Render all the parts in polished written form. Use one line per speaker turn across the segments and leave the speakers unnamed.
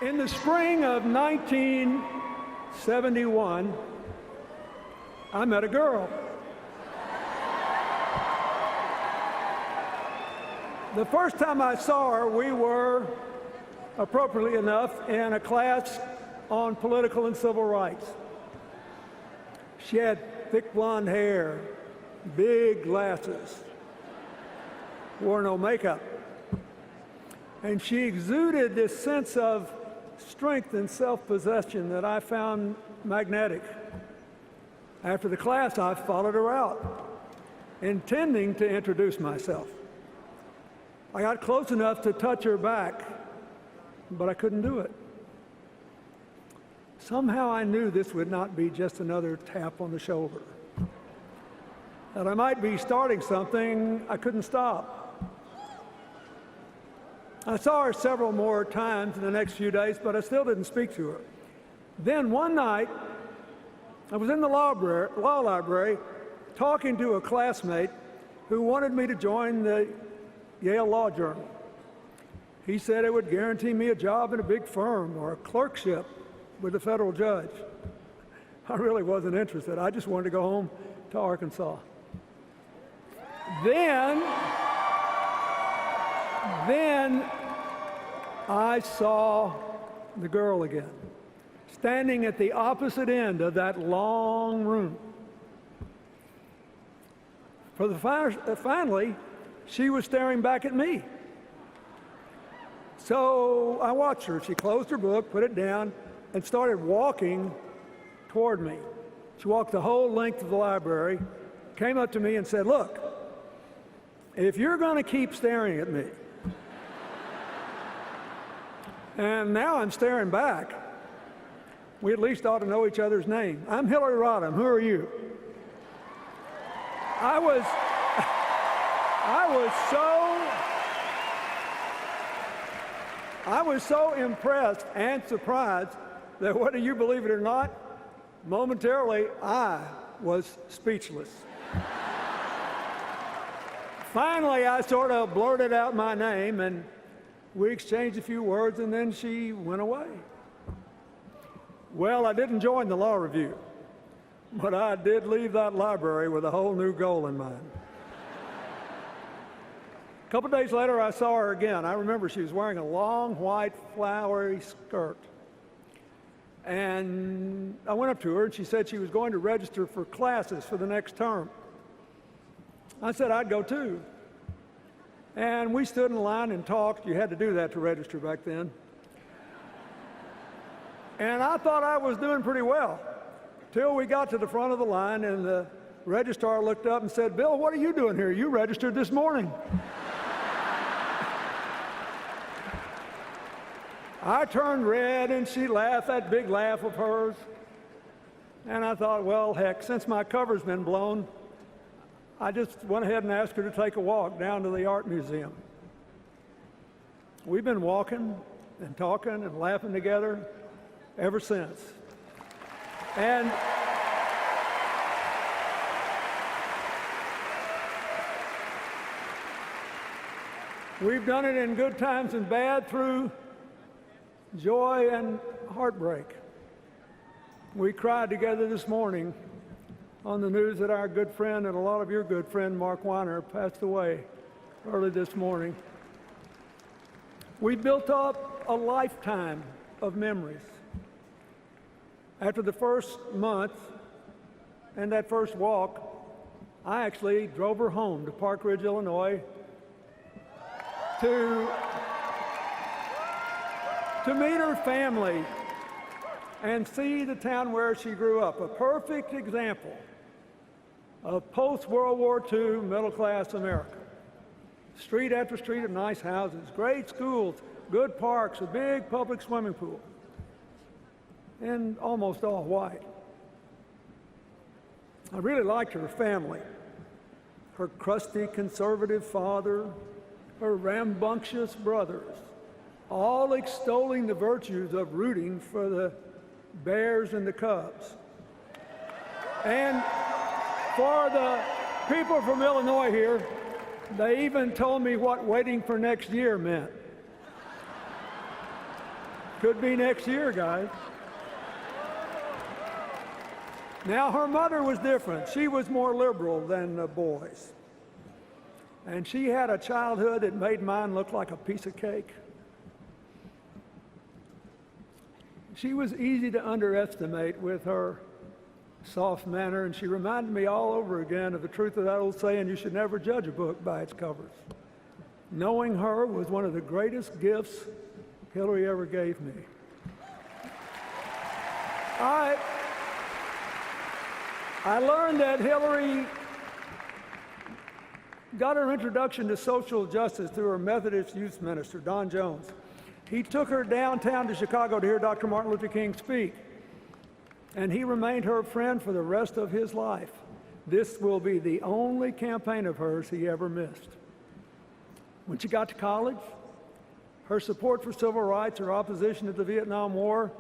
In the spring of 1971, I met a girl. The first time I saw her, we were, appropriately enough, in a class on political and civil rights. She had thick blonde hair, big glasses, wore no makeup. And she exuded this sense of strength and self-possession that I found magnetic. After the class, I followed her out, intending to introduce myself. I got close enough to touch her back, but I couldn't do it. Somehow I knew this would not be just another tap on the shoulder, that I might be starting something I couldn't stop. I saw her several more times in the next few days, but I still didn't speak to her. Then one night, I was in the law library talking to a classmate who wanted me to join the Yale Law Journal. He said it would guarantee me a job in a big firm or a clerkship with a federal judge. I really wasn't interested. I just wanted to go home to Arkansas. Then I saw the girl again, standing at the opposite end of that long room. Finally, she was staring back at me. So I watched her. She closed her book, put it down, and started walking toward me. She walked the whole length of the library, came up to me and said, "Look, if you're going to keep staring at me," and now I'm staring back, "we at least ought to know each other's name. I'm Hillary Rodham. Who are you?" I was so impressed and surprised that, whether you believe it or not, momentarily I was speechless. Finally, I sort of blurted out my name, and we exchanged a few words, and then she went away. Well, I didn't join the law review, but I did leave that library with a whole new goal in mind. A couple days later, I saw her again. I remember she was wearing a long, white, flowery skirt. And I went up to her, and she said she was going to register for classes for the next term. I said I'd go too. And we stood in line and talked. You had to do that to register back then. And I thought I was doing pretty well, till we got to the front of the line, and the registrar looked up and said, "Bill, what are you doing here? You registered this morning." I turned red, and she laughed, that big laugh of hers. And I thought, well, heck, since my cover's been blown, I just went ahead and asked her to take a walk down to the art museum. We've been walking and talking and laughing together ever since. And we've done it in good times and bad, through joy and heartbreak. We cried together this morning on the news that our good friend, and a lot of your good friend, Mark Weiner, passed away early this morning. We built up a lifetime of memories. After the first month and that first walk, I actually drove her home to Park Ridge, Illinois, to meet her family and see the town where she grew up, a perfect example of post-World War II middle-class America. Street after street of nice houses, great schools, good parks, a big public swimming pool, and almost all white. I really liked her family. Her crusty conservative father, her rambunctious brothers, all extolling the virtues of rooting for the Bears and the Cubs. And for the people from Illinois here, they even told me what waiting for next year meant. Could be next year, guys. Now, her mother was different. She was more liberal than the boys. And she had a childhood that made mine look like a piece of cake. She was easy to underestimate with her soft manner, and she reminded me all over again of the truth of that old saying, you should never judge a book by its covers. Knowing her was one of the greatest gifts Hillary ever gave me. I learned that Hillary got her introduction to social justice through her Methodist youth minister, Don Jones. He took her downtown to Chicago to hear Dr. Martin Luther King speak, and he remained her friend for the rest of his life. This will be the only campaign of hers he ever missed. When she got to college, her support for civil rights, her opposition to the Vietnam War,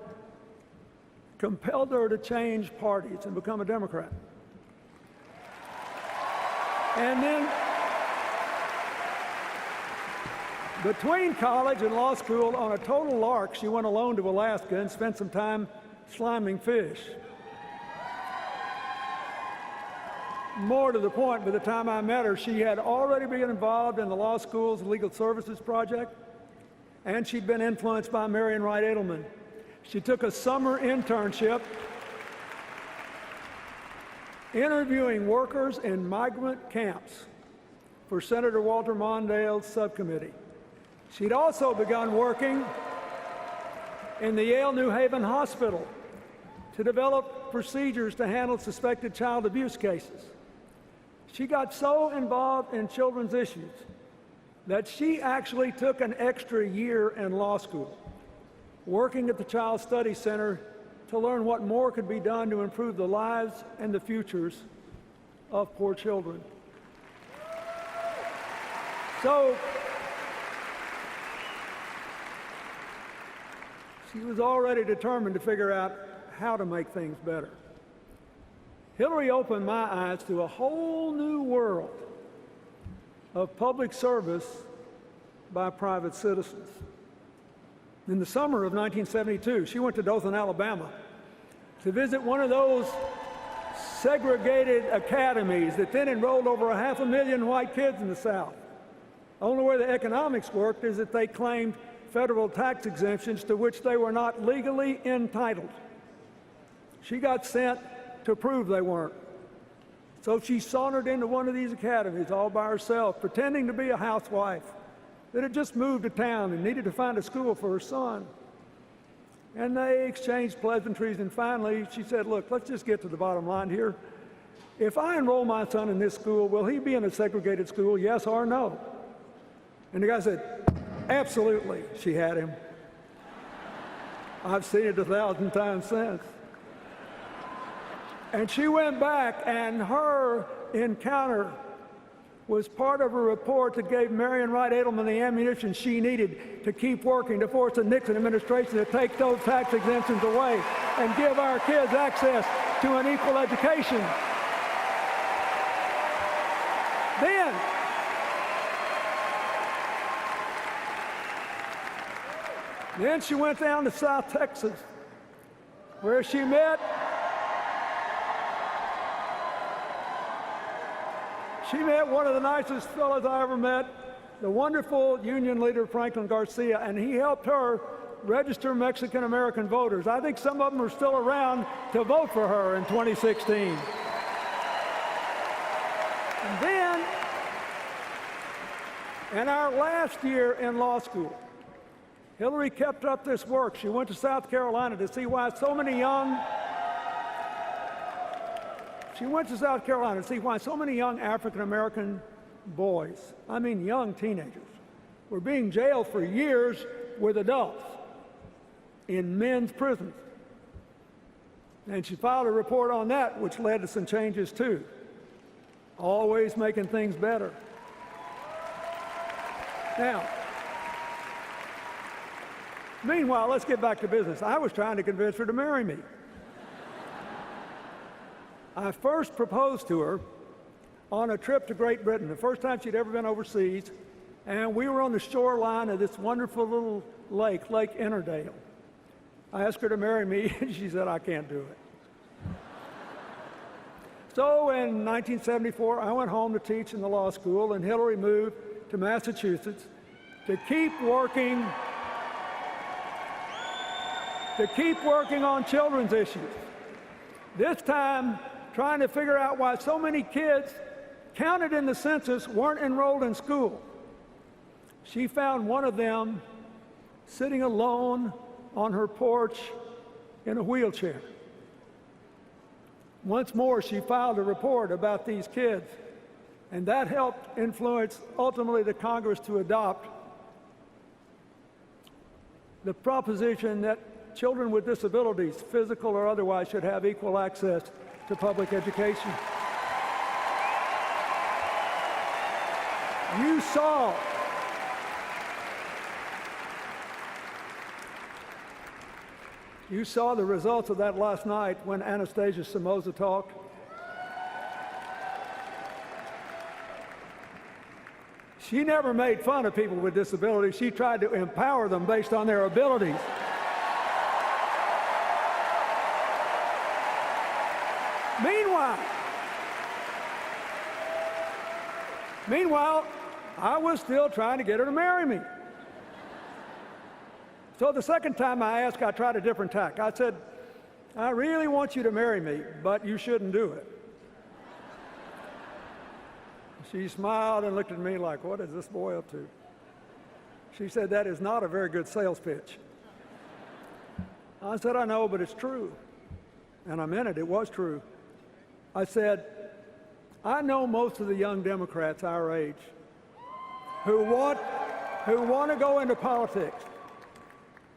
compelled her to change parties and become a Democrat. And then, between college and law school, on a total lark, she went alone to Alaska and spent some time sliming fish. More to the point, by the time I met her, she had already been involved in the law school's legal services project, and she'd been influenced by Marian Wright Edelman. She took a summer internship interviewing workers in migrant camps for Senator Walter Mondale's subcommittee. She'd also begun working in the Yale New Haven Hospital to develop procedures to handle suspected child abuse cases. She got so involved in children's issues that she actually took an extra year in law school, working at the Child Study Center to learn what more could be done to improve the lives and the futures of poor children. So, she was already determined to figure out how to make things better. Hillary opened my eyes to a whole new world of public service by private citizens. In the summer of 1972, she went to Dothan, Alabama, to visit one of those segregated academies that then enrolled over 500,000 white kids in the South. The only way the economics worked is that they claimed federal tax exemptions to which they were not legally entitled. She got sent to prove they weren't. So she sauntered into one of these academies all by herself, pretending to be a housewife that had just moved to town and needed to find a school for her son. And they exchanged pleasantries, and finally she said, look, let's just get to the bottom line here. If I enroll my son in this school, will he be in a segregated school, yes or no? And the guy said, absolutely. She had him. I've seen it 1,000 times since. And she went back, and her encounter was part of a report that gave Marian Wright Edelman the ammunition she needed to keep working to force the Nixon administration to take those tax exemptions away and give our kids access to an equal education. Then she went down to South Texas, where she met one of the nicest fellows I ever met, the wonderful union leader Franklin Garcia, and he helped her register Mexican-American voters. I think some of them are still around to vote for her in 2016. And then, in our last year in law school, Hillary kept up this work. She went to South Carolina to see why so many young African-American boys, I mean young teenagers, were being jailed for years with adults in men's prisons. And she filed a report on that, which led to some changes too. Always making things better. Now, meanwhile, let's get back to business. I was trying to convince her to marry me. I first proposed to her on a trip to Great Britain, the first time she'd ever been overseas, and we were on the shoreline of this wonderful little lake, Lake Innerdale. I asked her to marry me, and she said, I can't do it. So in 1974, I went home to teach in the law school, and Hillary moved to Massachusetts to keep working on children's issues. This time, trying to figure out why so many kids counted in the census weren't enrolled in school. She found one of them sitting alone on her porch in a wheelchair. Once more, she filed a report about these kids, and that helped influence ultimately the Congress to adopt the proposition that children with disabilities, physical or otherwise, should have equal access to public education. You saw the results of that last night when Anastasia Somoza talked. She never made fun of people with disabilities. She tried to empower them based on their abilities. Meanwhile, I was still trying to get her to marry me. So the second time I asked, I tried a different tack. I said, I really want you to marry me, but you shouldn't do it. She smiled and looked at me like, what is this boy up to? She said, that is not a very good sales pitch. I said, I know, but it's true. And I meant it. It was true. I said, I know most of the young Democrats our age who want to go into politics.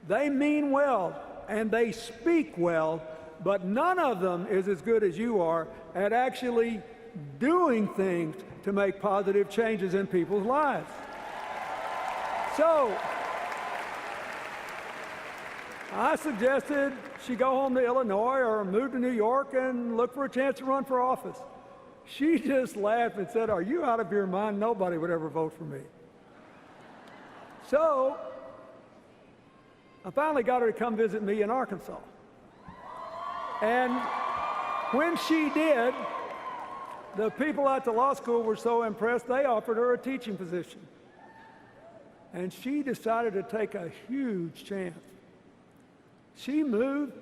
They mean well and they speak well, but none of them is as good as you are at actually doing things to make positive changes in people's lives. So I suggested she go home to Illinois or move to New York and look for a chance to run for office. She just laughed and said, are you out of your mind? Nobody would ever vote for me. So I finally got her to come visit me in Arkansas. And when she did, the people at the law school were so impressed, they offered her a teaching position. And she decided to take a huge chance. She moved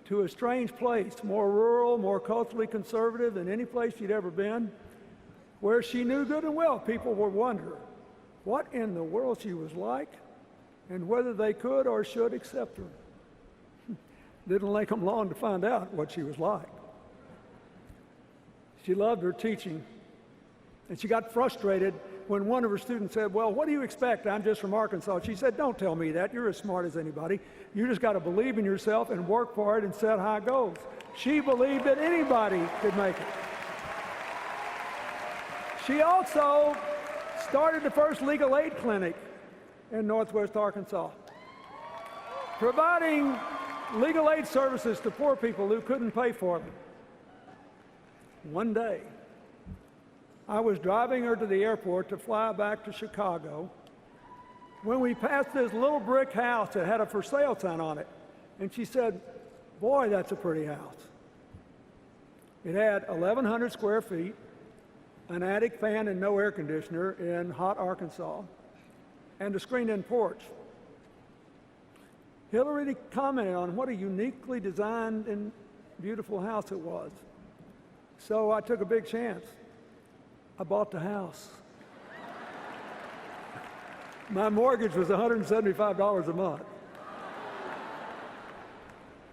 to a strange place, more rural, more culturally conservative than any place she'd ever been, where she knew good and well people would wonder what in the world she was like and whether they could or should accept her. Didn't take them long to find out what she was like. She loved her teaching, and she got frustrated when one of her students said, well, what do you expect? I'm just from Arkansas. She said, don't tell me that. You're as smart as anybody. You just got to believe in yourself and work for it and set high goals. She believed that anybody could make it. She also started the first legal aid clinic in Northwest Arkansas, providing legal aid services to poor people who couldn't pay for them. One day, I was driving her to the airport to fly back to Chicago when we passed this little brick house that had a for sale sign on it. And she said, boy, that's a pretty house. It had 1,100 square feet, an attic fan and no air conditioner in hot Arkansas, and a screened-in porch. Hillary commented on what a uniquely designed and beautiful house it was. So I took a big chance. I bought the house. My mortgage was $175 a month.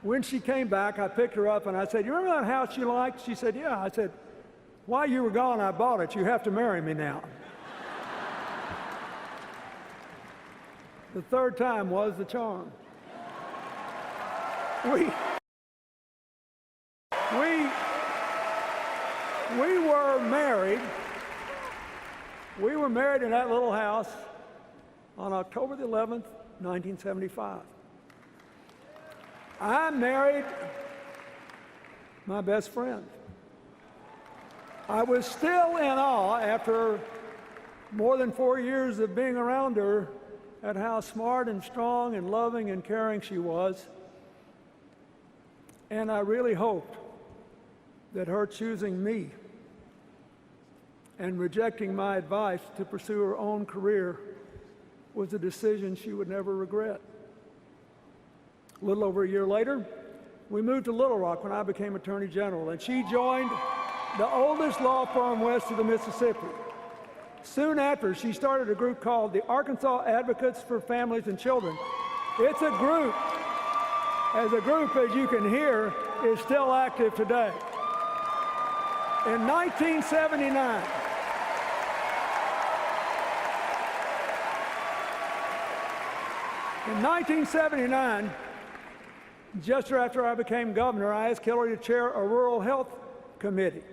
When she came back, I picked her up and I said, you remember that house you liked? She said, yeah. I said, while you were gone, I bought it. You have to marry me now. The third time was the charm. We were married. We were married in that little house on October the 11th, 1975. I married my best friend. I was still in awe after more than 4 years of being around her at how smart and strong and loving and caring she was. And I really hoped that her choosing me and rejecting my advice to pursue her own career was a decision she would never regret. A little over a year later, we moved to Little Rock when I became Attorney General, and she joined the oldest law firm west of the Mississippi. Soon after, she started a group called the Arkansas Advocates for Families and Children. It's a group, as you can hear, is still active today. In 1979, just after I became governor, I asked Hillary to chair a rural health committee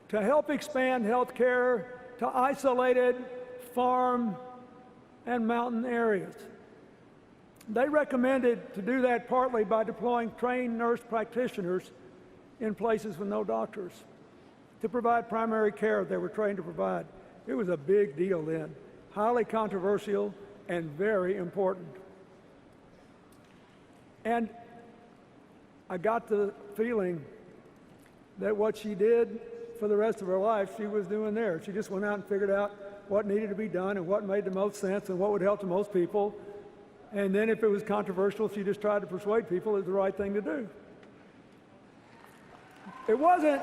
to help expand health care to isolated farm and mountain areas. They recommended to do that partly by deploying trained nurse practitioners in places with no doctors to provide primary care they were trained to provide. It was a big deal then, highly controversial and very important. And I got the feeling that what she did for the rest of her life, she was doing there. She just went out and figured out what needed to be done and what made the most sense and what would help the most people. And then if it was controversial, she just tried to persuade people it was the right thing to do. It wasn't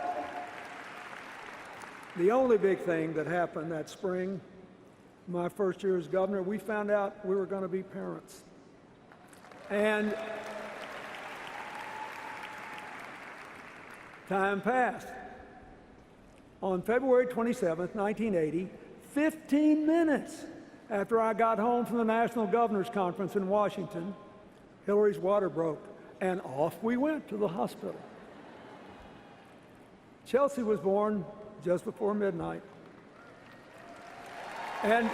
the only big thing that happened that spring. My first year as governor, we found out we were going to be parents. And time passed. On February 27th, 1980, 15 minutes after I got home from the National Governors Conference in Washington, Hillary's water broke, and off we went to the hospital. Chelsea was born just before midnight. And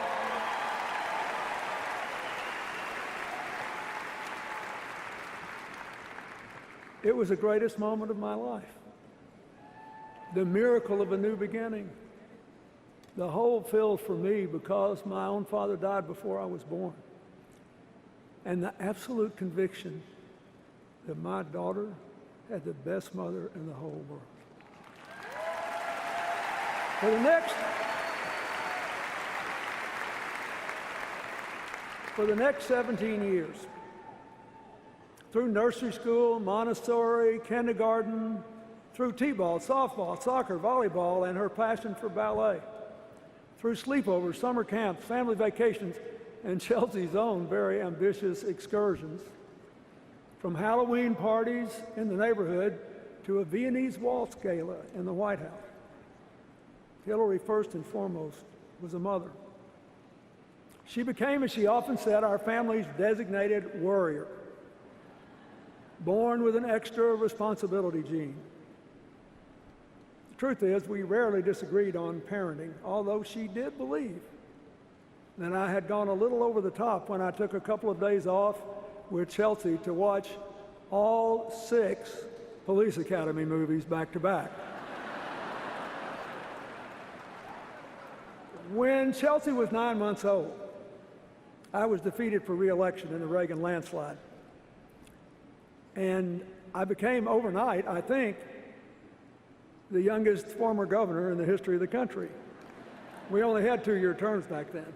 it was the greatest moment of my life. The miracle of a new beginning. The hope filled for me because my own father died before I was born. And the absolute conviction that my daughter had the best mother in the whole world. For the next 17 years, through nursery school, Montessori, kindergarten, through t-ball, softball, soccer, volleyball, and her passion for ballet, through sleepovers, summer camps, family vacations, and Chelsea's own very ambitious excursions, from Halloween parties in the neighborhood to a Viennese waltz gala in the White House. Hillary, first and foremost, was a mother. She became, as she often said, our family's designated warrior, born with an extra responsibility gene. The truth is, we rarely disagreed on parenting, although she did believe that I had gone a little over the top when I took a couple of days off with Chelsea to watch all 6 Police Academy movies back to back. When Chelsea was 9 months old, I was defeated for re-election in the Reagan landslide. And I became overnight, I think, the youngest former governor in the history of the country. We only had 2-year terms back then.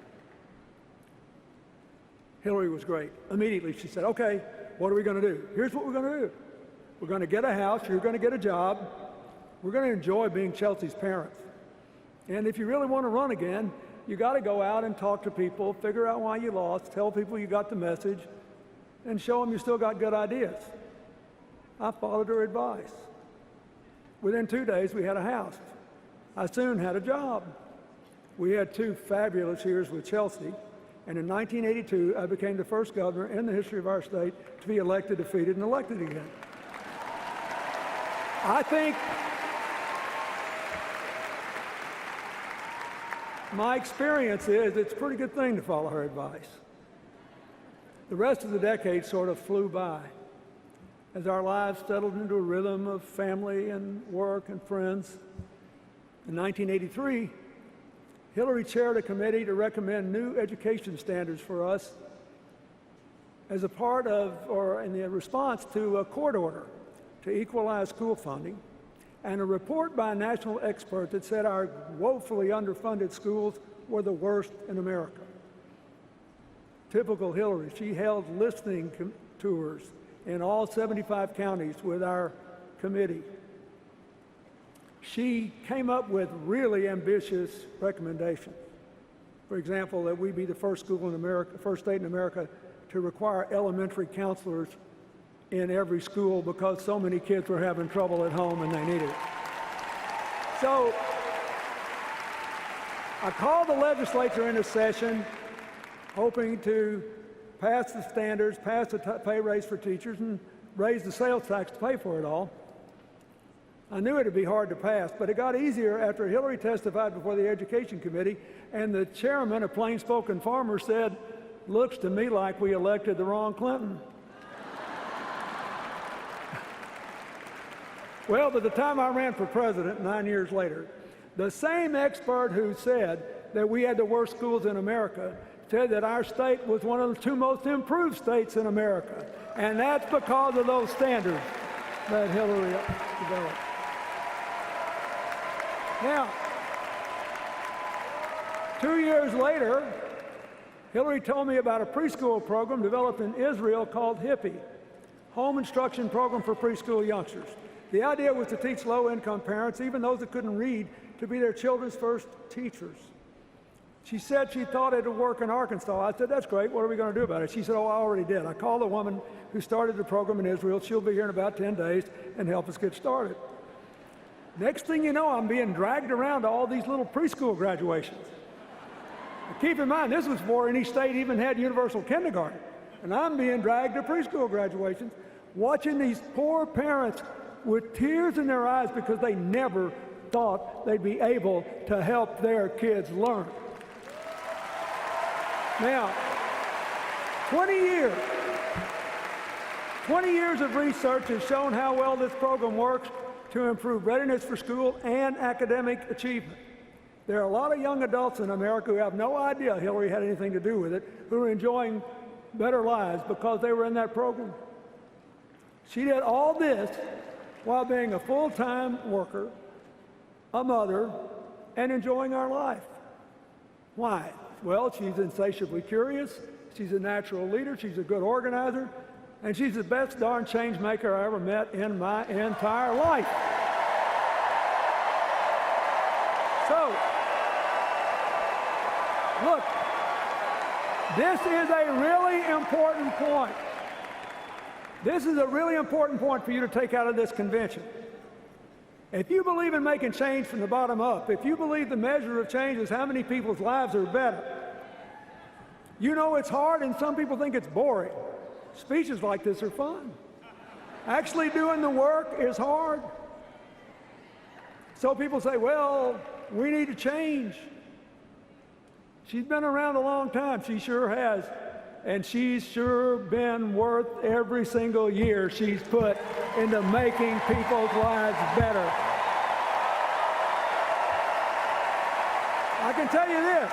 Hillary was great. Immediately she said, okay, what are we going to do? Here's what we're going to do. We're going to get a house, you're going to get a job, we're going to enjoy being Chelsea's parents. And if you really want to run again, you got to go out and talk to people, figure out why you lost, tell people you got the message, and show them you still got good ideas. I followed her advice. Within 2 days, we had a house. I soon had a job. We had 2 fabulous years with Chelsea, and in 1982, I became the first governor in the history of our state to be elected, defeated, and elected again. I think my experience is it's a pretty good thing to follow her advice. The rest of the decade sort of flew by as our lives settled into a rhythm of family and work and friends. In 1983, Hillary chaired a committee to recommend new education standards for us as a part of, or in the response to a court order to equalize school funding, and a report by a national expert that said our woefully underfunded schools were the worst in America. Typical Hillary, she held listening tours in all 75 counties with our committee. She came up with really ambitious recommendations. For example, that we be the first school in America, first state in America to require elementary counselors in every school because so many kids were having trouble at home and they needed it. So I called the legislature into session hoping to pass the standards, pass the pay raise for teachers, and raise the sales tax to pay for it all. I knew it would be hard to pass, but it got easier after Hillary testified before the Education Committee, and the chairman, a plain-spoken farmer, said, "Looks to me like we elected the wrong Clinton." Well, by the time I ran for president 9 years later, the same expert who said that we had the worst schools in America said that our state was one of the 2 most improved states in America. And that's because of those standards that Hillary developed. Now, 2 years later, Hillary told me about a preschool program developed in Israel called HIPPY, Home Instruction Program for Preschool Youngsters. The idea was to teach low-income parents, even those that couldn't read, to be their children's first teachers. She said she thought it would work in Arkansas. I said, "That's great. What are we going to do about it?" She said, "Oh, I already did. I called the woman who started the program in Israel. She'll be here in about 10 days and help us get started." Next thing you know, I'm being dragged around to all these little preschool graduations. Keep in mind, this was before any state even had universal kindergarten. And I'm being dragged to preschool graduations, watching these poor parents with tears in their eyes because they never thought they'd be able to help their kids learn. Now, 20 years of research has shown how well this program works to improve readiness for school and academic achievement. There are a lot of young adults in America who have no idea Hillary had anything to do with it, who are enjoying better lives because they were in that program. She did all this while being a full-time worker, a mother, and enjoying our life. Why? Well, she's insatiably curious, she's a natural leader, she's a good organizer, and she's the best darn change maker I ever met in my entire life. So, look, this is a really important point. This is a really important point for you to take out of this convention. If you believe in making change from the bottom up, if you believe the measure of change is how many people's lives are better, you know it's hard and some people think it's boring. Speeches like this are fun. Actually doing the work is hard. So people say, well, we need to change. She's been around a long time. She sure has. And she's sure been worth every single year she's put into making people's lives better. I can tell you this.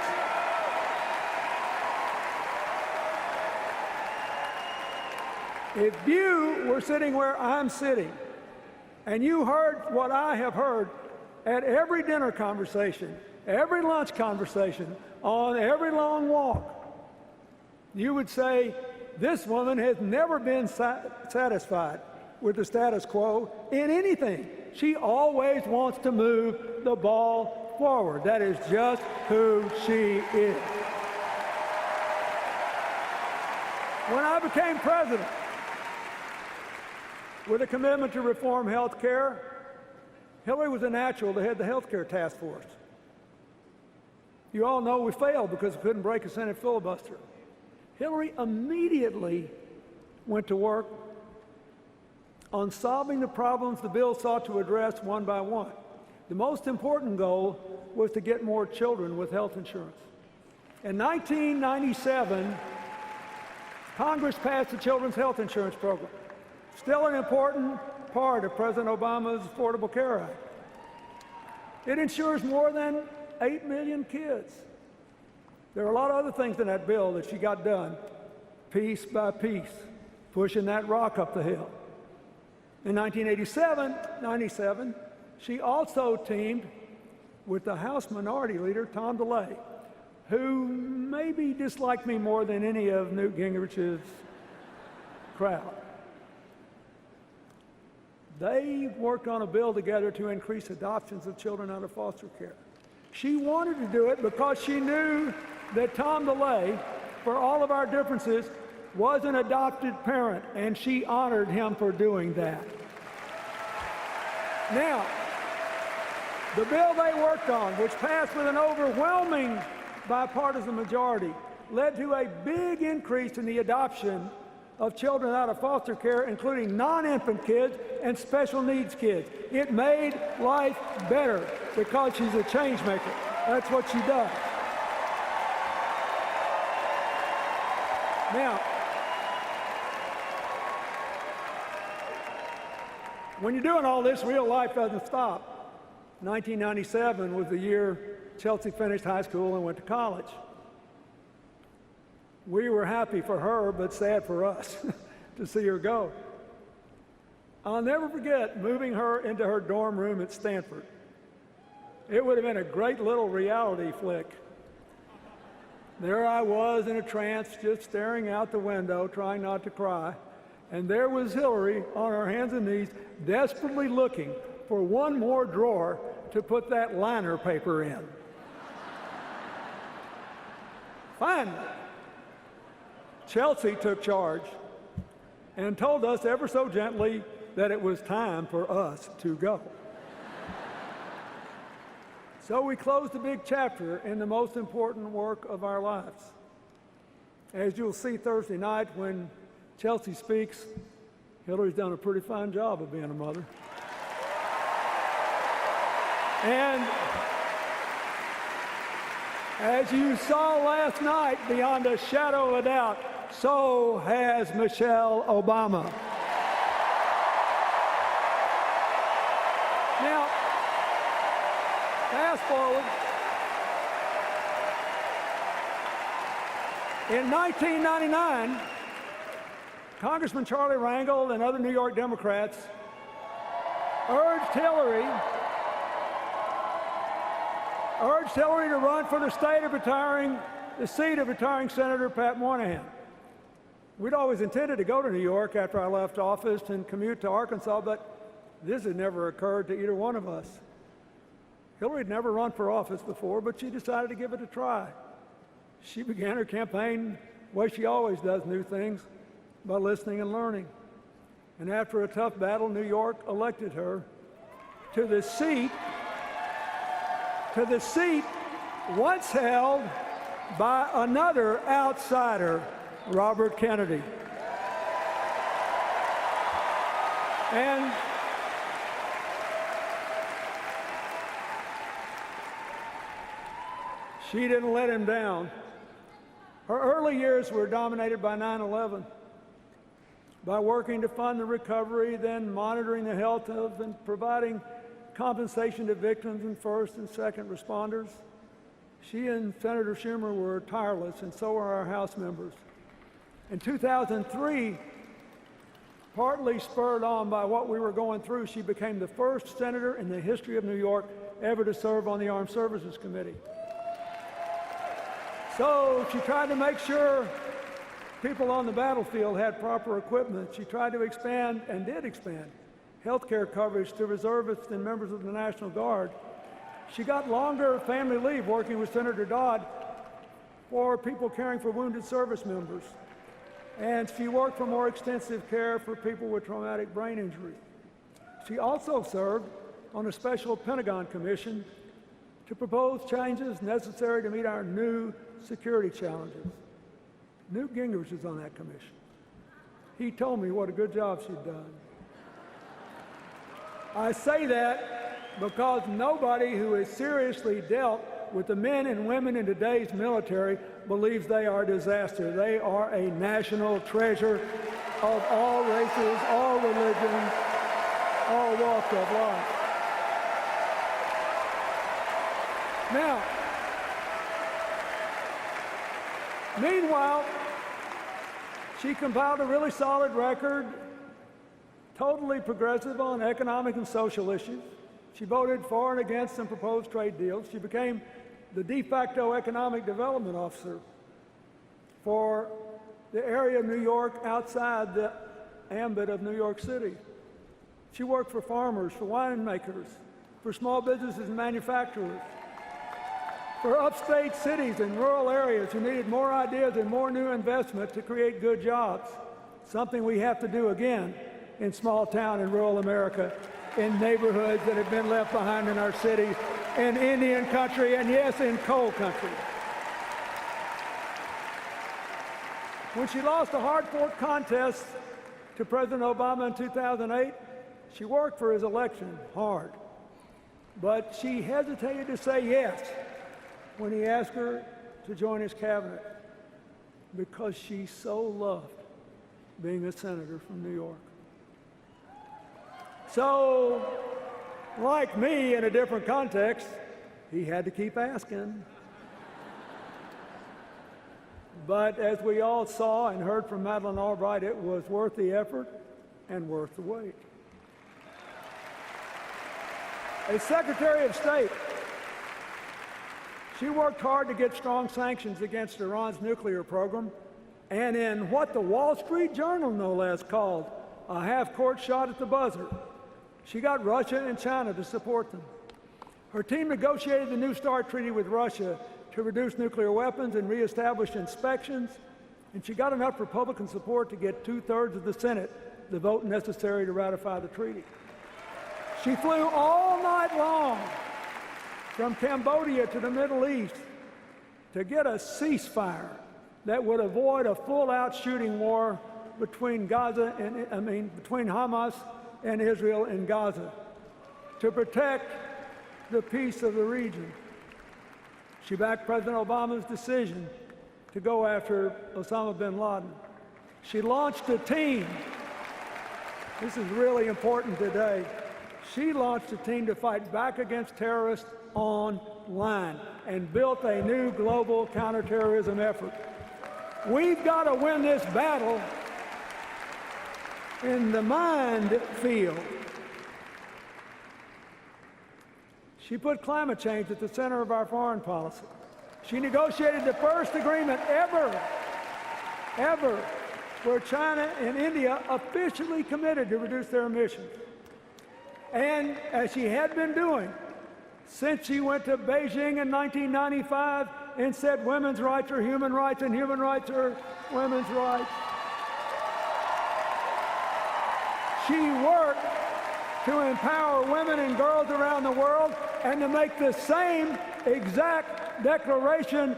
If you were sitting where I'm sitting, and you heard what I have heard at every dinner conversation, every lunch conversation, on every long walk, you would say, this woman has never been satisfied with the status quo in anything. She always wants to move the ball forward. That is just who she is. When I became president, with a commitment to reform health care, Hillary was a natural to head the health care task force. You all know we failed because we couldn't break a Senate filibuster. Hillary immediately went to work on solving the problems the bill sought to address one by one. The most important goal was to get more children with health insurance. In 1997, Congress passed the Children's Health Insurance Program, still an important part of President Obama's Affordable Care Act. It insures more than 8 million kids. There are a lot of other things in that bill that she got done, piece by piece, pushing that rock up the hill. In 1997, she also teamed with the House Minority Leader, Tom DeLay, who maybe disliked me more than any of Newt Gingrich's crowd. They worked on a bill together to increase adoptions of children out of foster care. She wanted to do it because she knew that Tom DeLay, for all of our differences, was an adopted parent, and she honored him for doing that. Now, the bill they worked on, which passed with an overwhelming bipartisan majority, led to a big increase in the adoption of children out of foster care, including non-infant kids and special needs kids. It made life better because she's a change maker. That's what she does. Now, when you're doing all this, real life doesn't stop. 1997 was the year Chelsea finished high school and went to college. We were happy for her, but sad for us to see her go. I'll never forget moving her into her dorm room at Stanford. It would have been a great little reality flick. There I was in a trance, just staring out the window, trying not to cry. And there was Hillary on her hands and knees, desperately looking for one more drawer to put that liner paper in. Finally, Chelsea took charge and told us ever so gently that it was time for us to go. So we closed a big chapter in the most important work of our lives. As you'll see Thursday night when Chelsea speaks, Hillary's done a pretty fine job of being a mother. And as you saw last night, beyond a shadow of a doubt, so has Michelle Obama. Now, fast forward. In 1999, Congressman Charlie Rangel and other New York Democrats urged Hillary to run for the seat of retiring Senator Pat Moynihan. We'd always intended to go to New York after I left office and commute to Arkansas, but this had never occurred to either one of us. Hillary had never run for office before, but she decided to give it a try. She began her campaign the way she always does new things, by listening and learning. And after a tough battle, New York elected her to the seat once held by another outsider, Robert Kennedy. And she didn't let him down. Her early years were dominated by 9/11. By working to fund the recovery, then monitoring the health of and providing compensation to victims and first and second responders. She and Senator Schumer were tireless, and so were our House members. In 2003, partly spurred on by what we were going through, she became the first senator in the history of New York ever to serve on the Armed Services Committee. So she tried to make sure people on the battlefield had proper equipment. She tried to expand, and did expand, health care coverage to reservists and members of the National Guard. She got longer family leave working with Senator Dodd for people caring for wounded service members. And she worked for more extensive care for people with traumatic brain injury. She also served on a special Pentagon commission to propose changes necessary to meet our new security challenges. Newt Gingrich is on that commission. He told me what a good job she'd done. I say that because nobody who has seriously dealt with the men and women in today's military believes they are a disaster. They are a national treasure of all races, all religions, all walks of life. Now, meanwhile, she compiled a really solid record totally progressive on economic and social issues. She voted for and against some proposed trade deals. She became the de facto economic development officer for the area of New York outside the ambit of New York City. She worked for farmers, for winemakers, for small businesses and manufacturers, for upstate cities and rural areas who needed more ideas and more new investment to create good jobs, something we have to do again in small town and rural America, in neighborhoods that have been left behind in our cities, in Indian country, and yes, in coal country. When she lost a hard-fought contest to President Obama in 2008, she worked for his election hard, but she hesitated to say yes when he asked her to join his cabinet because she so loved being a senator from New York. So, like me in a different context, he had to keep asking. But as we all saw and heard from Madeleine Albright, it was worth the effort and worth the wait. As Secretary of State, she worked hard to get strong sanctions against Iran's nuclear program, and in what the Wall Street Journal, no less, called a half-court shot at the buzzer, she got Russia and China to support them. Her team negotiated the New START treaty with Russia to reduce nuclear weapons and reestablish inspections, and she got enough Republican support to get 2/3 of the Senate the vote necessary to ratify the treaty. She flew all night long from Cambodia to the Middle East to get a ceasefire that would avoid a full-out shooting war between between Hamas and Israel in Gaza, to protect the peace of the region. She backed President Obama's decision to go after Osama bin Laden. She launched a team. This is really important today. She launched a team to fight back against terrorists online and built a new global counterterrorism effort. We've got to win this battle in the mind field. She put climate change at the center of our foreign policy. She negotiated the first agreement ever, where China and India officially committed to reduce their emissions. And as she had been doing since she went to Beijing in 1995 and said women's rights are human rights and human rights are women's rights, she worked to empower women and girls around the world and to make the same exact declaration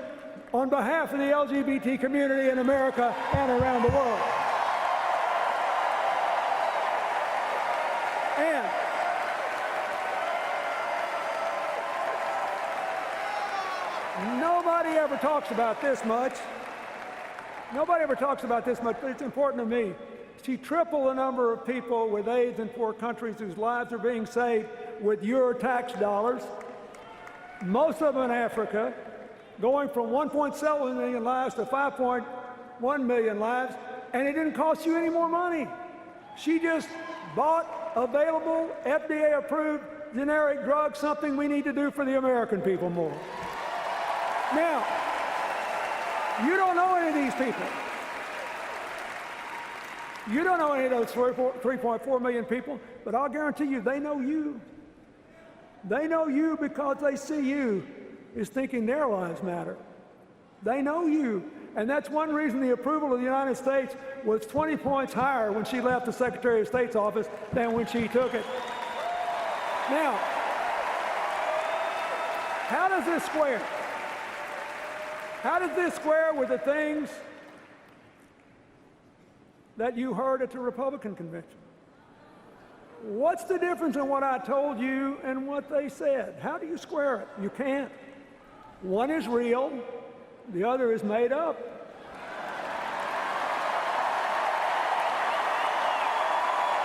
on behalf of the LGBT community in America and around the world. And nobody ever talks about this much. Nobody ever talks about this much, but it's important to me. She tripled the number of people with AIDS in 4 countries whose lives are being saved with your tax dollars, most of them in Africa, going from 1.7 million lives to 5.1 million lives, and it didn't cost you any more money. She just bought available, FDA-approved generic drugs, something we need to do for the American people more. Now, you don't know any of these people. You don't know any of those 3.4 million people, but I'll guarantee you they know you. They know you because they see you as thinking their lives matter. They know you. And that's one reason the approval of the United States was 20 points higher when she left the Secretary of State's office than when she took it. Now, how does this square? How does this square with the things that you heard at the Republican convention? What's the difference in what I told you and what they said? How do you square it? You can't. One is real, the other is made up.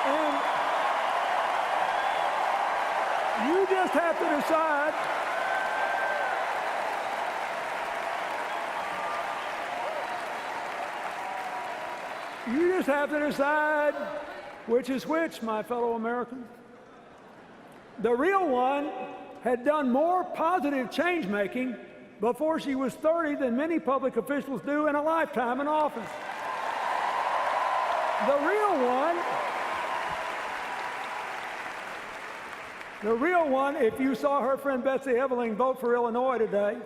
And you just have to decide Which is which, my fellow Americans? The real one had done more positive change making before she was 30 than many public officials do in a lifetime in office. The real one, if you saw her friend Betsy Eveling vote for Illinois today,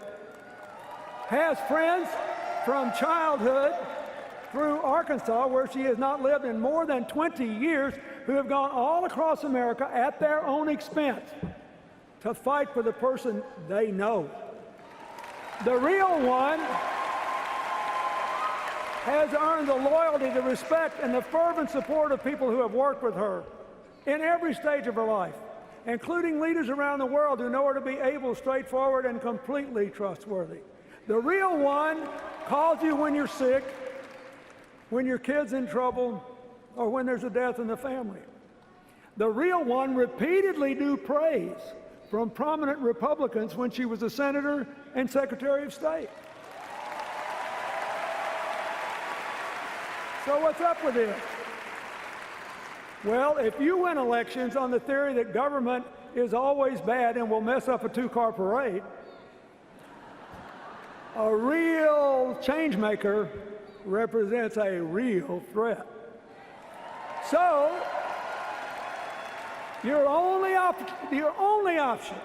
has friends from childhood through Arkansas, where she has not lived in more than 20 years, who have gone all across America at their own expense to fight for the person they know. The real one has earned the loyalty, the respect, and the fervent support of people who have worked with her in every stage of her life, including leaders around the world who know her to be able, straightforward, and completely trustworthy. The real one calls you when you're sick, when your kid's in trouble, or when there's a death in the family. The real one repeatedly drew praise from prominent Republicans when she was a senator and Secretary of State. So what's up with this? Well, if you win elections on the theory that government is always bad and will mess up a two-car parade, a real change maker represents a real threat. So, your only option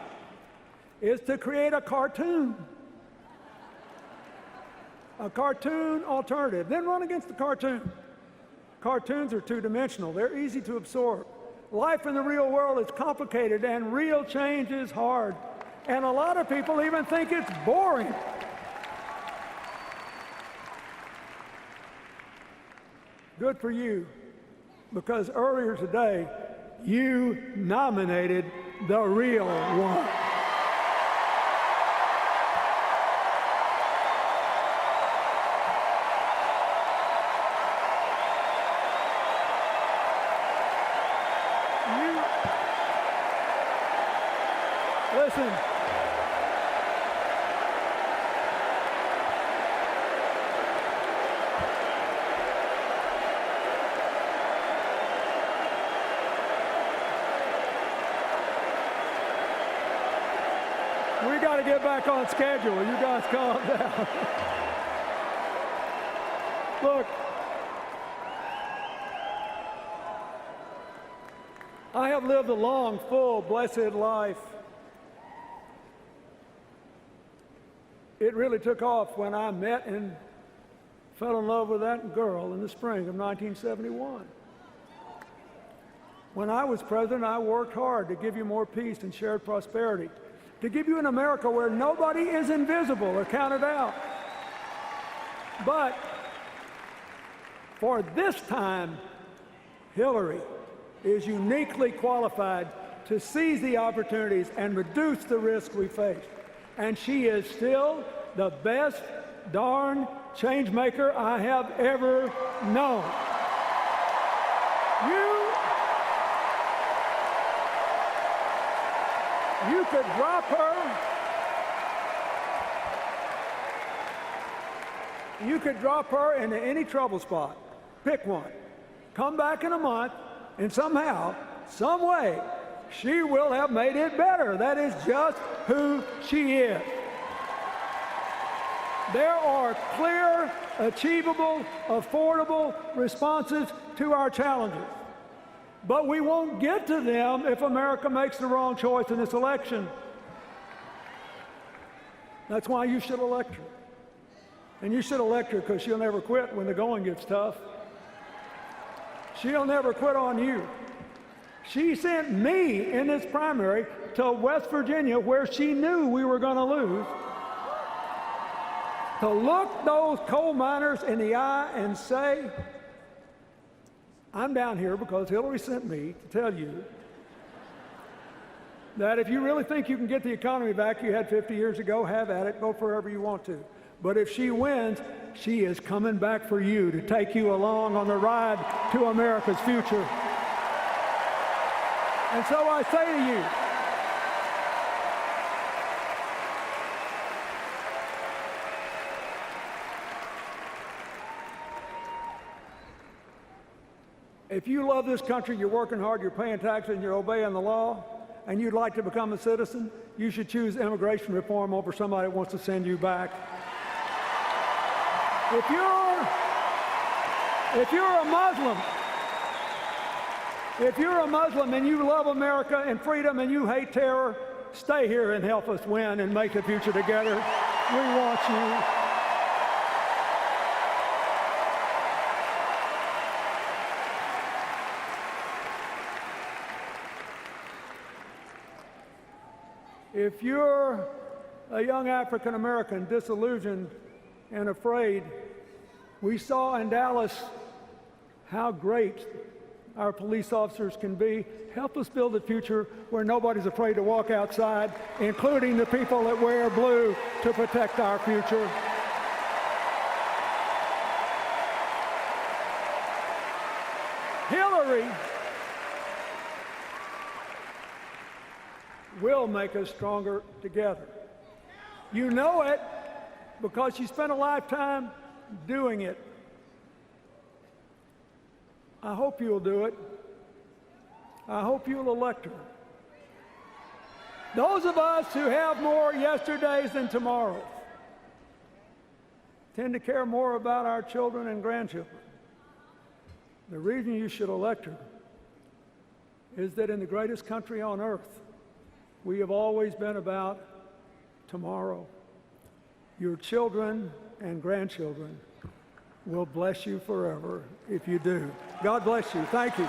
is to create a cartoon alternative. Then run against the cartoon. Cartoons are two-dimensional. They're easy to absorb. Life in the real world is complicated, and real change is hard. And a lot of people even think it's boring. Good for you, because earlier today, you nominated the real one. Listen. We got to get back on schedule. You guys calm down. Look, I have lived a long, full, blessed life. It really took off when I met and fell in love with that girl in the spring of 1971. When I was president, I worked hard to give you more peace and shared prosperity, to give you an America where nobody is invisible or counted out. But for this time, Hillary is uniquely qualified to seize the opportunities and reduce the risk we face. And she is still the best darn change maker I have ever known. You could drop her. You could drop her into any trouble spot. Pick one. Come back in a month, and somehow, some way, she will have made it better. That is just who she is. There are clear, achievable, affordable responses to our challenges. But we won't get to them if America makes the wrong choice in this election. That's why you should elect her. And you should elect her because she'll never quit when the going gets tough. She'll never quit on you. She sent me in this primary to West Virginia, where she knew we were going to lose, to look those coal miners in the eye and say, I'm down here because Hillary sent me to tell you that if you really think you can get the economy back you had 50 years ago, have at it, go wherever you want to. But if she wins, she is coming back for you to take you along on the ride to America's future. And so I say to you, If you love this country, you're working hard, you're paying taxes, and you're obeying the law, and you'd like to become a citizen, you should choose immigration reform over somebody that wants to send you back. If you're a Muslim and you love America and freedom and you hate terror, stay here and help us win and make the future together. We want you. If you're a young African American disillusioned and afraid, we saw in Dallas how great our police officers can be. Help us build a future where nobody's afraid to walk outside, including the people that wear blue, to protect our future. Hillary will make us stronger together. You know it because she spent a lifetime doing it. I hope you'll do it. I hope you'll elect her. Those of us who have more yesterdays than tomorrows tend to care more about our children and grandchildren. The reason you should elect her is that in the greatest country on earth, we have always been about tomorrow. Your children and grandchildren will bless you forever if you do. God bless you. Thank you.